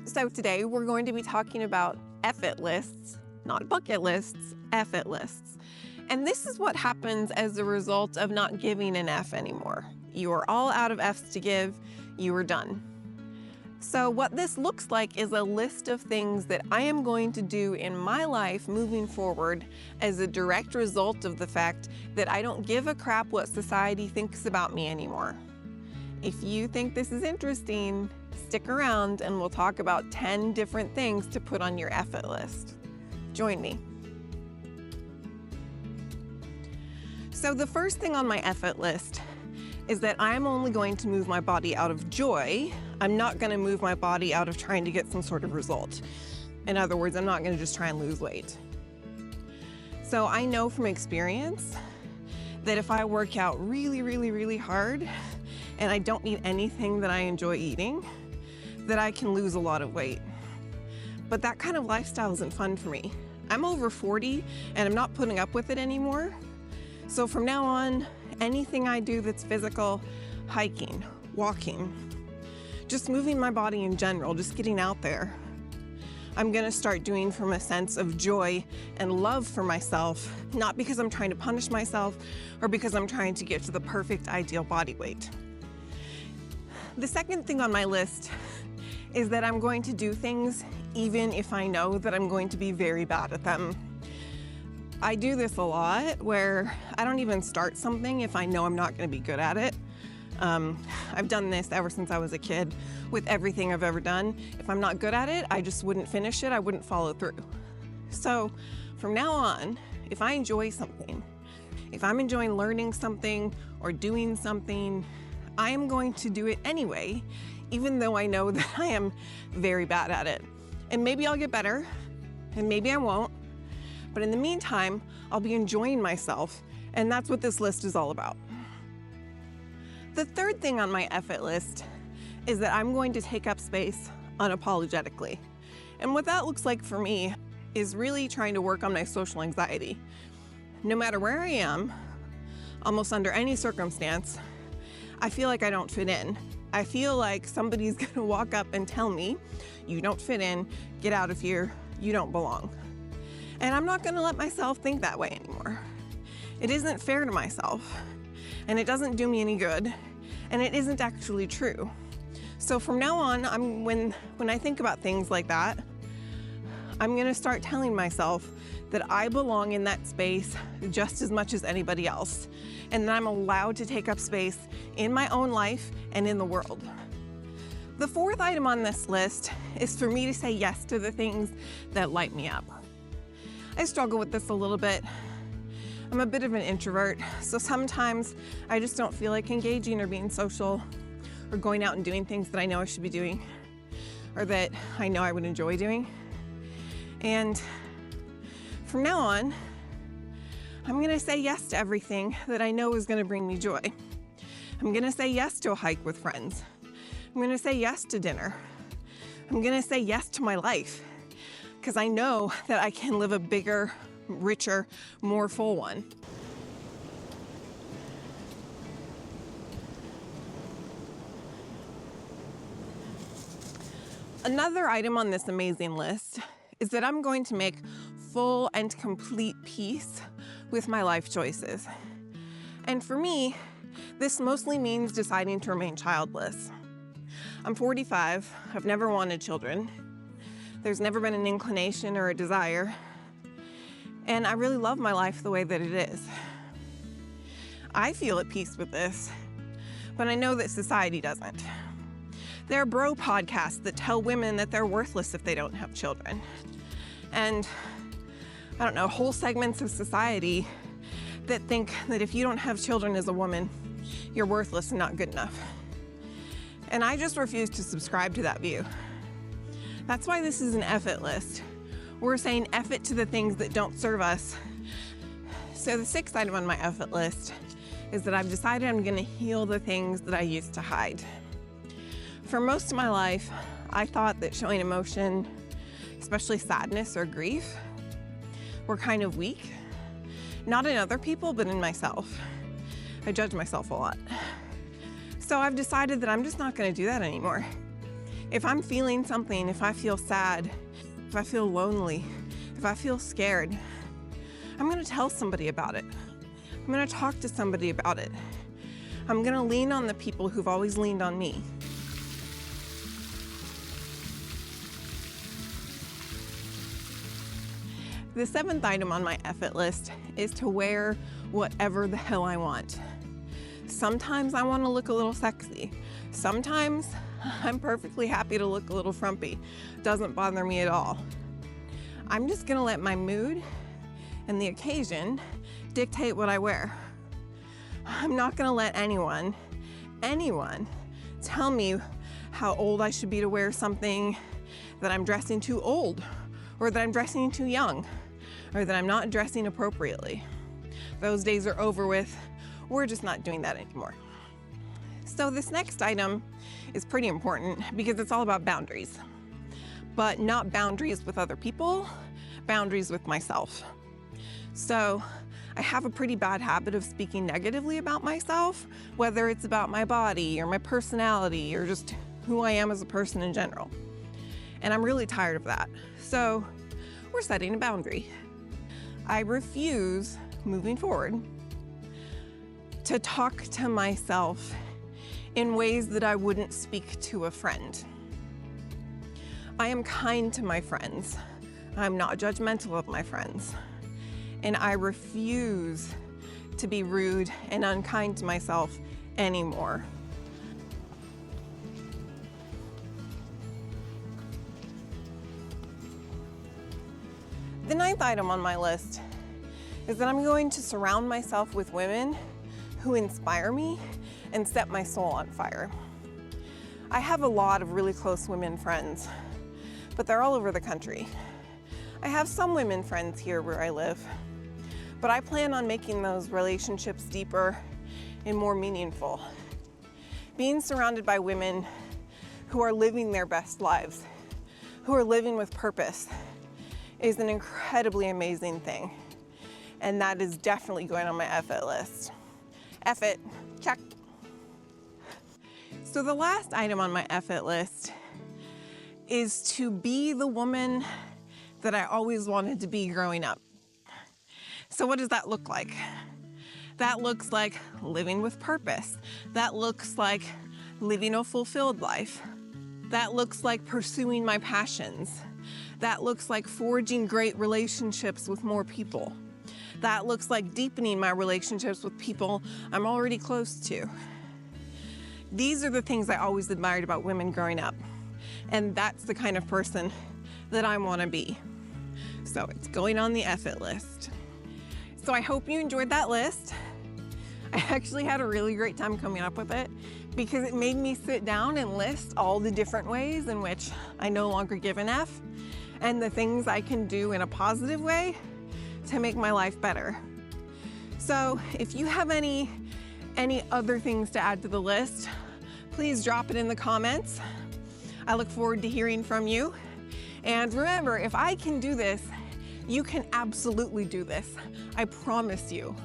So today we're going to be talking about effort lists, not bucket lists, effort lists. And this is what happens as a result of not giving an F anymore. You are all out of Fs to give, you are done. So what this looks like is a list of things that I am going to do in my life moving forward as a direct result of the fact that I don't give a crap what society thinks about me anymore. If you think this is interesting, stick around and we'll talk about 10 different things to put on your effort list. Join me. So the first thing on my effort list is that I'm only going to move my body out of joy. I'm not going to move my body out of trying to get some sort of result. In other words, I'm not going to just try and lose weight. So I know from experience that if I work out really hard and I don't eat anything that I enjoy eating, that I can lose a lot of weight. But that kind of lifestyle isn't fun for me. I'm over 40 and I'm not putting up with it anymore. So from now on, anything I do that's physical, hiking, walking, just moving my body in general, just getting out there, I'm gonna start doing from a sense of joy and love for myself, not because I'm trying to punish myself or because I'm trying to get to the perfect ideal body weight. The second thing on my list is that I'm going to do things even if I know that I'm going to be very bad at them. I do this a lot where I don't even start something if I know I'm not going to be good at it. I've done this ever since I was a kid with everything I've ever done. If I'm not good at it, I just wouldn't finish it. I wouldn't follow through. So from now on, if I enjoy something, if I'm enjoying learning something or doing something, I am going to do it anyway, even though I know that I am very bad at it. And maybe I'll get better, and maybe I won't. But in the meantime, I'll be enjoying myself, and that's what this list is all about. The third thing on my effort list is that I'm going to take up space unapologetically. And what that looks like for me is really trying to work on my social anxiety. No matter where I am, almost under any circumstance, I feel like I don't fit in. I feel like somebody's gonna walk up and tell me, you don't fit in, get out of here, you don't belong. And I'm not gonna let myself think that way anymore. It isn't fair to myself, and it doesn't do me any good, and it isn't actually true. So from now on, when I think about things like that, I'm gonna start telling myself that I belong in that space just as much as anybody else, and that I'm allowed to take up space in my own life and in the world. The fourth item on this list is for me to say yes to the things that light me up. I struggle with this a little bit. I'm a bit of an introvert, so sometimes I just don't feel like engaging or being social or going out and doing things that I know I should be doing or that I know I would enjoy doing. And from now on, I'm gonna say yes to everything that I know is gonna bring me joy. I'm gonna say yes to a hike with friends. I'm gonna say yes to dinner. I'm gonna say yes to my life, because I know that I can live a bigger, richer, more full one. Another item on this amazing list is that I'm going to make full and complete peace with my life choices. And for me, this mostly means deciding to remain childless. I'm 45, I've never wanted children. There's never been an inclination or a desire. And I really love my life the way that it is. I feel at peace with this, but I know that society doesn't. There are bro podcasts that tell women that they're worthless if they don't have children. And I don't know, whole segments of society that think that if you don't have children as a woman, you're worthless and not good enough. And I just refuse to subscribe to that view. That's why this is an effort list. We're saying effort to the things that don't serve us. So the sixth item on my effort list is that I've decided I'm gonna heal the things that I used to hide. For most of my life, I thought that showing emotion, especially sadness or grief, were kind of weak. Not in other people, but in myself. I judge myself a lot. So I've decided that I'm just not gonna do that anymore. If I'm feeling something, if I feel sad, if I feel lonely, if I feel scared, I'm gonna tell somebody about it. I'm gonna talk to somebody about it. I'm gonna lean on the people who've always leaned on me. The 7th item on my F-it list is to wear whatever the hell I want. Sometimes I want to look a little sexy. Sometimes I'm perfectly happy to look a little frumpy. Doesn't bother me at all. I'm just gonna let my mood and the occasion dictate what I wear. I'm not gonna let anyone tell me how old I should be to wear something, that I'm dressing too old, or that I'm dressing too young, or that I'm not dressing appropriately. Those days are over with. We're just not doing that anymore. So this next item is pretty important because it's all about boundaries, but not boundaries with other people, boundaries with myself. So I have a pretty bad habit of speaking negatively about myself, whether it's about my body or my personality or just who I am as a person in general. And I'm really tired of that. So we're setting a boundary. I refuse, moving forward, to talk to myself in ways that I wouldn't speak to a friend. I am kind to my friends. I'm not judgmental of my friends. And I refuse to be rude and unkind to myself anymore. The 9th item on my list is that I'm going to surround myself with women who inspire me and set my soul on fire. I have a lot of really close women friends, but they're all over the country. I have some women friends here where I live, but I plan on making those relationships deeper and more meaningful. Being surrounded by women who are living their best lives, who are living with purpose, is an incredibly amazing thing. And that is definitely going on my F-it list. F-it, check. So the last item on my F-it list is to be the woman that I always wanted to be growing up. So what does that look like? That looks like living with purpose. That looks like living a fulfilled life. That looks like pursuing my passions. That looks like forging great relationships with more people. That looks like deepening my relationships with people I'm already close to. These are the things I always admired about women growing up. And that's the kind of person that I want to be. So it's going on the F-it list. So I hope you enjoyed that list. I actually had a really great time coming up with it because it made me sit down and list all the different ways in which I no longer give an F and the things I can do in a positive way to make my life better. So if you have any other things to add to the list, please drop it in the comments. I look forward to hearing from you. And remember, if I can do this, you can absolutely do this. I promise you.